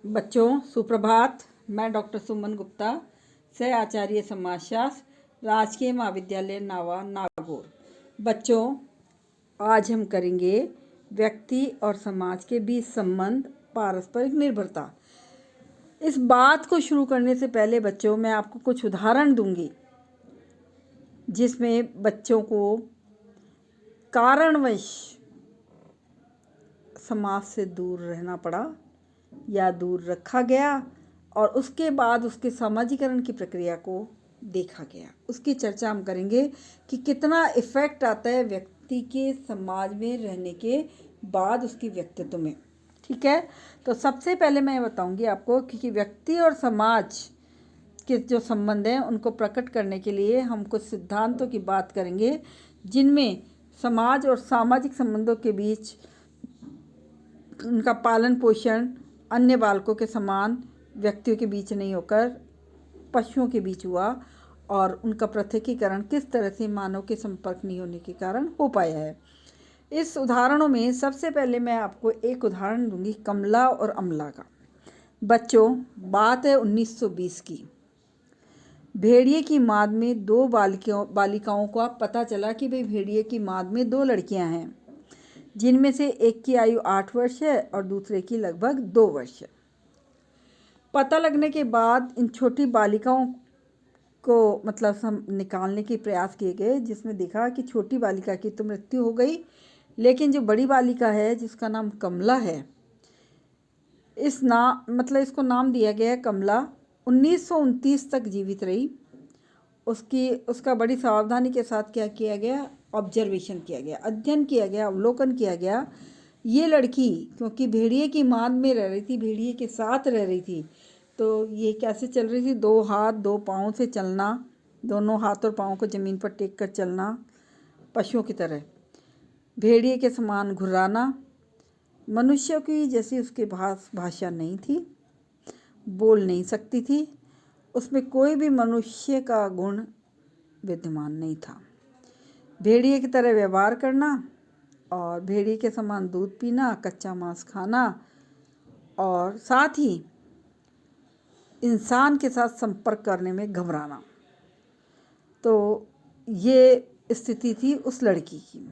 बच्चों सुप्रभात। मैं डॉक्टर सुमन गुप्ता, सह आचार्य समाजशास्त्र, राजकीय महाविद्यालय नावा नागौर। बच्चों, आज हम करेंगे व्यक्ति और समाज के बीच संबंध, पारस्परिक निर्भरता। इस बात को शुरू करने से पहले बच्चों मैं आपको कुछ उदाहरण दूंगी जिसमें बच्चों को कारणवश समाज से दूर रहना पड़ा या दूर रखा गया और उसके बाद उसके सामाजिकरण की प्रक्रिया को देखा गया। उसकी चर्चा हम करेंगे कि कितना इफ़ेक्ट आता है व्यक्ति के समाज में रहने के बाद उसकी व्यक्तित्व में। ठीक है, तो सबसे पहले मैं बताऊंगी आपको कि व्यक्ति और समाज के जो संबंध हैं उनको प्रकट करने के लिए हम कुछ सिद्धांतों की बात करेंगे जिनमें समाज और सामाजिक संबंधों के बीच उनका पालन पोषण अन्य बालकों के समान व्यक्तियों के बीच नहीं होकर पशुओं के बीच हुआ और उनका पृथकीकरण किस तरह से मानव के संपर्क नहीं होने के कारण हो पाया है। इस उदाहरणों में सबसे पहले मैं आपको एक उदाहरण दूंगी कमला और अमला का। बच्चों, बात है 1920 की। भेड़िए की माद में दो बालिकाओं का पता चला कि भाई भेड़िए की माद में दो लड़कियां हैं, जिनमें से एक की आयु 8 वर्ष है और दूसरे की लगभग 2 वर्ष है। पता लगने के बाद इन छोटी बालिकाओं को निकालने के प्रयास किए गए, जिसमें देखा कि छोटी बालिका की तो मृत्यु हो गई, लेकिन जो बड़ी बालिका है जिसका नाम कमला है, इसको नाम दिया गया है कमला। 1929 तक जीवित रही। उसका बड़ी सावधानी के साथ क्या किया गया, ऑब्जर्वेशन किया गया, अध्ययन किया गया, अवलोकन किया गया। ये लड़की क्योंकि भेड़िए की माद में रह रही थी, भेड़िए के साथ रह रही थी, तो ये कैसे चल रही थी, 2 हाथ 2 पाँव से चलना, दोनों हाथ और पाँव को ज़मीन पर टेक कर चलना, पशुओं की तरह भेड़िए के समान घुर्राना। मनुष्य की जैसी उसकी भाषा नहीं थी, बोल नहीं सकती थी, उसमें कोई भी मनुष्य का गुण विद्यमान नहीं था। भेड़िए की तरह व्यवहार करना और भेड़िए के समान दूध पीना, कच्चा मांस खाना और साथ ही इंसान के साथ संपर्क करने में घबराना। तो ये स्थिति थी उस लड़की की।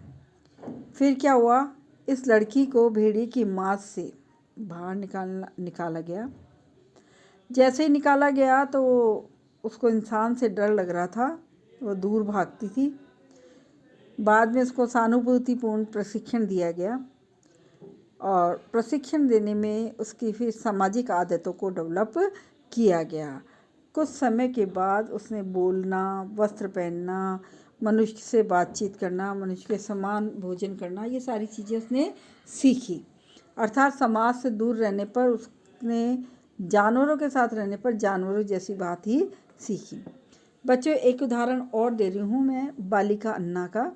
फिर क्या हुआ, इस लड़की को भेड़िए की मांस से बाहर निकाला गया। जैसे ही निकाला गया तो उसको इंसान से डर लग रहा था, वो दूर भागती थी। बाद में उसको सहानुभूतिपूर्ण प्रशिक्षण दिया गया और प्रशिक्षण देने में उसकी फिर सामाजिक आदतों को डेवलप किया गया। कुछ समय के बाद उसने बोलना, वस्त्र पहनना, मनुष्य से बातचीत करना, मनुष्य के समान भोजन करना, ये सारी चीज़ें उसने सीखी। अर्थात समाज से दूर रहने पर उसने जानवरों के साथ रहने पर जानवरों जैसी बात ही सीखी। बच्चों, एक उदाहरण और दे रही हूँ मैं बालिका अन्ना का।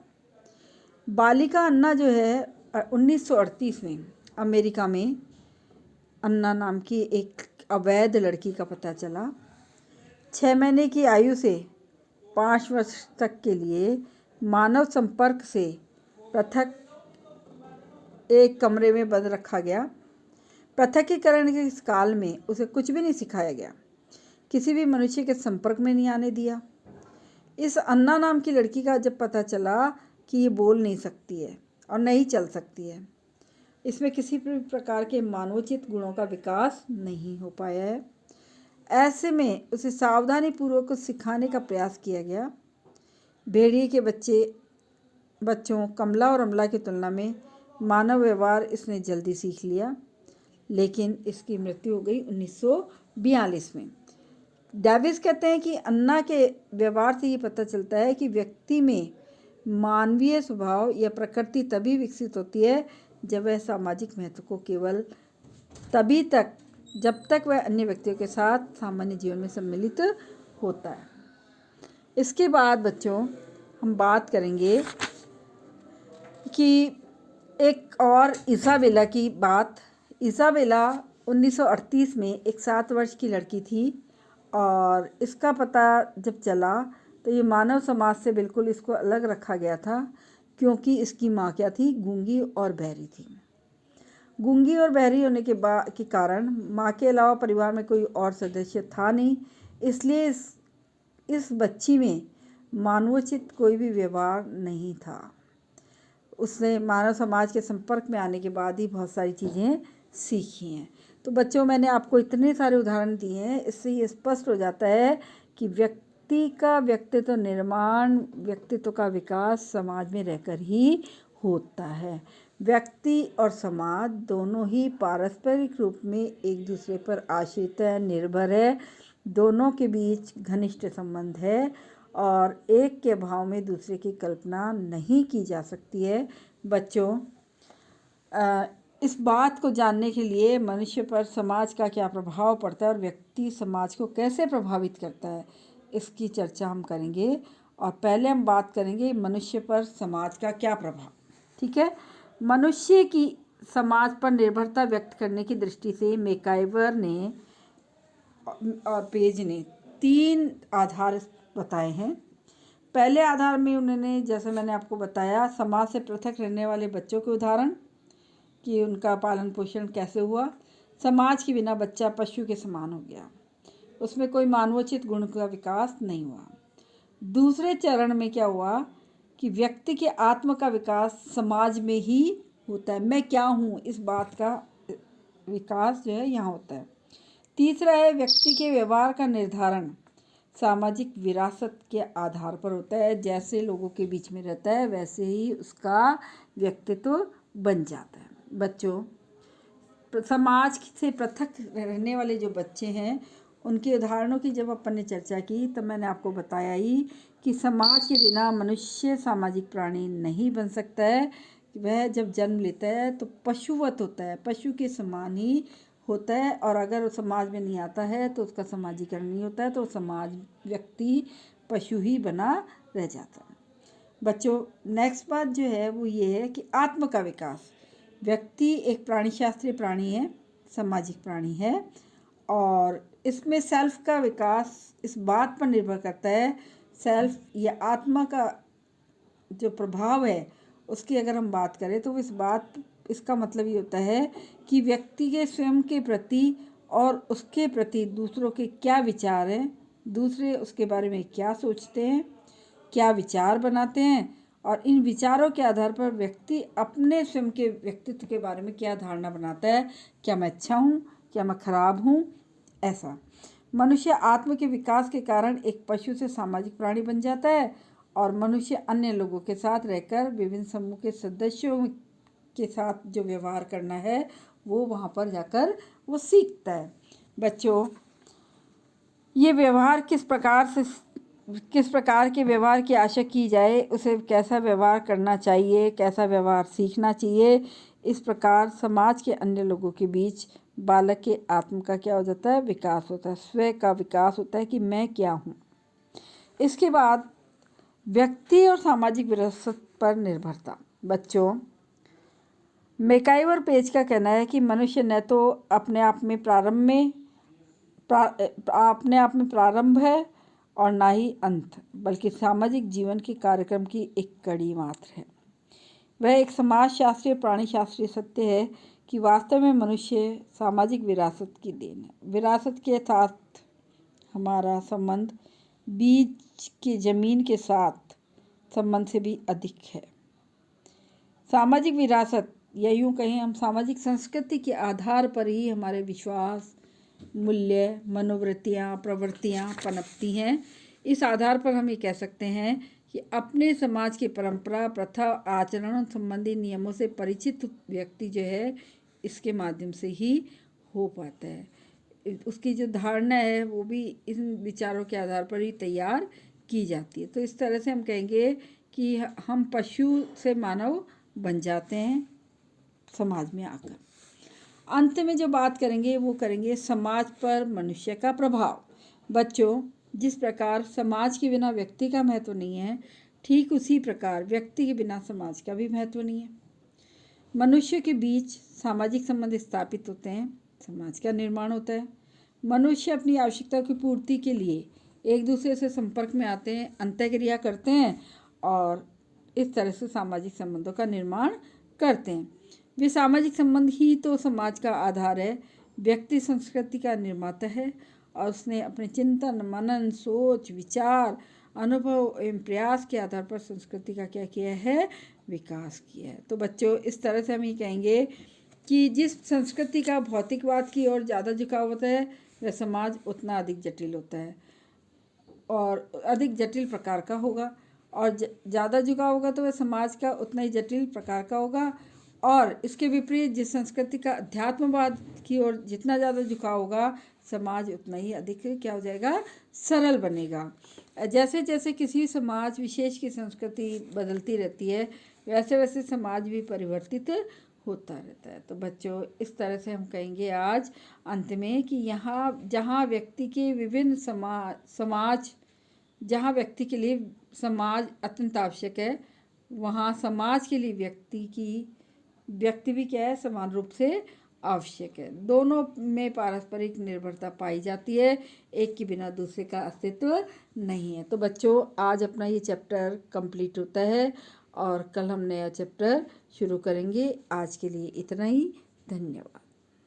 बालिका अन्ना जो है 1938 में अमेरिका में अन्ना नाम की एक अवैध लड़की का पता चला। 6 महीने की आयु से 5 वर्ष तक के लिए मानव संपर्क से पृथक एक कमरे में बंद रखा गया। पृथकीकरण के इस काल में उसे कुछ भी नहीं सिखाया गया, किसी भी मनुष्य के संपर्क में नहीं आने दिया। इस अन्ना नाम की लड़की का जब पता चला कि ये बोल नहीं सकती है और नहीं चल सकती है, इसमें किसी भी प्रकार के मानवोचित गुणों का विकास नहीं हो पाया है, ऐसे में उसे सावधानीपूर्वक सिखाने का प्रयास किया गया। भेड़िए के बच्चों कमला और अमला की तुलना में मानव व्यवहार इसने जल्दी सीख लिया, लेकिन इसकी मृत्यु हो गई 1942 में। डेविस कहते हैं कि अन्ना के व्यवहार से ये पता चलता है कि व्यक्ति में मानवीय स्वभाव या प्रकृति तभी विकसित होती है जब वह सामाजिक महत्व को केवल जब तक वह अन्य व्यक्तियों के साथ सामान्य जीवन में सम्मिलित होता है। इसके बाद बच्चों हम बात करेंगे कि एक और इसाबेला की बात। इसाबेला 1938 में एक 7 वर्ष की लड़की थी और इसका पता जब चला तो ये मानव समाज से बिल्कुल इसको अलग रखा गया था, क्योंकि इसकी माँ क्या थी, गूंगी और बहरी थी। गूंगी और बहरी होने के कारण माँ के अलावा परिवार में कोई और सदस्य था नहीं, इसलिए इस बच्ची में मानवोचित कोई भी व्यवहार नहीं था। उसने मानव समाज के संपर्क में आने के बाद ही बहुत सारी चीज़ें सीखी हैं। तो बच्चों, मैंने आपको इतने सारे उदाहरण दिए हैं, इससे ये स्पष्ट हो जाता है कि व्यक्ति का व्यक्तित्व निर्माण, व्यक्तित्व का विकास समाज में रहकर ही होता है। व्यक्ति और समाज दोनों ही पारस्परिक रूप में एक दूसरे पर आश्रित है, निर्भर है, दोनों के बीच घनिष्ठ संबंध है और एक के अभाव में दूसरे की कल्पना नहीं की जा सकती है। बच्चों, इस बात को जानने के लिए मनुष्य पर समाज का क्या प्रभाव पड़ता है और व्यक्ति समाज को कैसे प्रभावित करता है, इसकी चर्चा हम करेंगे। और पहले हम बात करेंगे मनुष्य पर समाज का क्या प्रभाव। ठीक है। मनुष्य की समाज पर निर्भरता व्यक्त करने की दृष्टि से मैकाइवर ने और पेज ने 3 आधार बताए हैं। पहले आधार में उन्होंने, जैसे मैंने आपको बताया, समाज से पृथक रहने वाले बच्चों के उदाहरण कि उनका पालन पोषण कैसे हुआ। समाज के बिना बच्चा पशु के समान हो गया, उसमें कोई मानवोचित गुण का विकास नहीं हुआ। दूसरे चरण में क्या हुआ कि व्यक्ति के आत्म का विकास समाज में ही होता है। मैं क्या हूँ, इस बात का विकास जो है यहाँ होता है। तीसरा है व्यक्ति के व्यवहार का निर्धारण सामाजिक विरासत के आधार पर होता है। जैसे लोगों के बीच में रहता है वैसे ही उसका व्यक्तित्व बन जाता है। बच्चों, समाज से पृथक रहने वाले जो बच्चे हैं उनके उदाहरणों की जब अपन ने चर्चा की तब मैंने आपको बताया ही कि समाज के बिना मनुष्य सामाजिक प्राणी नहीं बन सकता है। वह जब जन्म लेता है तो पशुवत होता है, पशु के समान ही होता है, और अगर वो समाज में नहीं आता है तो उसका समाजीकरण नहीं होता है, तो समाज व्यक्ति पशु ही बना रह जाता है। बच्चों, नेक्स्ट बात जो है वो ये है कि आत्म का विकास। व्यक्ति एक प्राणीशास्त्रीय प्राणी है, सामाजिक प्राणी है, और इसमें सेल्फ का विकास इस बात पर निर्भर करता है, सेल्फ या आत्मा का जो प्रभाव है उसकी अगर हम बात करें तो इसका मतलब ये होता है कि व्यक्ति के स्वयं के प्रति और उसके प्रति दूसरों के क्या विचार हैं, दूसरे उसके बारे में क्या सोचते हैं, क्या विचार बनाते हैं, और इन विचारों के आधार पर व्यक्ति अपने स्वयं के व्यक्तित्व के बारे में क्या धारणा बनाता है, क्या मैं अच्छा हूँ, क्या मैं खराब हूँ। ऐसा मनुष्य आत्म के विकास के कारण एक पशु से सामाजिक प्राणी बन जाता है, और मनुष्य अन्य लोगों के साथ रहकर विभिन्न समूह के सदस्यों के साथ जो व्यवहार करना है वो वहाँ पर जाकर वो सीखता है। बच्चों, ये व्यवहार किस प्रकार के व्यवहार की आशा की जाए, उसे कैसा व्यवहार करना चाहिए, कैसा व्यवहार सीखना चाहिए, इस प्रकार समाज के अन्य लोगों के बीच बालक के आत्म का क्या हो जाता है, विकास होता है, स्वयं का विकास होता है कि मैं क्या हूँ। इसके बाद व्यक्ति और सामाजिक विरासत पर निर्भरता। बच्चों, मैकाइवर पेज का कहना है कि मनुष्य न तो अपने आप में प्रारंभ है और ना ही अंत, बल्कि सामाजिक जीवन के कार्यक्रम की एक कड़ी मात्र है। वह एक समाजशास्त्रीय प्राणीशास्त्रीय सत्य है कि वास्तव में मनुष्य सामाजिक विरासत की देन है। विरासत के साथ हमारा संबंध बीज के जमीन के साथ संबंध से भी अधिक है। सामाजिक विरासत, या यूँ कहें हम सामाजिक संस्कृति के आधार पर ही हमारे विश्वास, मूल्य, मनोवृत्तियाँ, प्रवृत्तियाँ पनपती हैं। इस आधार पर हम ये कह सकते हैं कि अपने समाज की परंपरा, प्रथा, आचरण संबंधी नियमों से परिचित व्यक्ति जो है इसके माध्यम से ही हो पाता है। उसकी जो धारणा है वो भी इन विचारों के आधार पर ही तैयार की जाती है। तो इस तरह से हम कहेंगे कि हम पशु से मानव बन जाते हैं समाज में आकर। अंत में जो बात करेंगे वो करेंगे समाज पर मनुष्य का प्रभाव। बच्चों, जिस प्रकार समाज के बिना व्यक्ति का महत्व नहीं है, ठीक उसी प्रकार व्यक्ति के बिना समाज का भी महत्व नहीं है। मनुष्य के बीच सामाजिक संबंध स्थापित होते हैं, समाज का निर्माण होता है। मनुष्य अपनी आवश्यकता की पूर्ति के लिए एक दूसरे से संपर्क में आते हैं, अंतःक्रिया करते हैं और इस तरह से सामाजिक संबंधों का निर्माण करते हैं। वे सामाजिक संबंध ही तो समाज का आधार है। व्यक्ति संस्कृति का निर्माता है और उसने अपने चिंतन, मनन, सोच, विचार, अनुभव एवं प्रयास के आधार पर संस्कृति का क्या किया है, विकास किया है। तो बच्चों, इस तरह से हम ये कहेंगे कि जिस संस्कृति का भौतिकवाद की ओर ज़्यादा झुकाव होता है वह समाज उतना अधिक जटिल होता है और अधिक जटिल प्रकार का होगा, और ज़्यादा झुकाव होगा तो वह समाज का उतना ही जटिल प्रकार का होगा। और इसके विपरीत जिस संस्कृति का अध्यात्मवाद की ओर जितना ज़्यादा झुकाव होगा, समाज उतना ही अधिक क्या हो जाएगा, सरल बनेगा। जैसे जैसे किसी समाज विशेष की संस्कृति बदलती रहती है, वैसे वैसे समाज भी परिवर्तित होता रहता है। तो बच्चों, इस तरह से हम कहेंगे आज अंत में कि यहाँ जहाँ व्यक्ति के विभिन्न समाज जहाँ व्यक्ति के लिए समाज अत्यंत आवश्यक है, वहाँ समाज के लिए व्यक्ति भी क्या है, समान रूप से आवश्यक है। दोनों में पारस्परिक निर्भरता पाई जाती है, एक के बिना दूसरे का अस्तित्व नहीं है। तो बच्चों, आज अपना ये चैप्टर कंप्लीट होता है और कल हम नया चैप्टर शुरू करेंगे। आज के लिए इतना ही। धन्यवाद।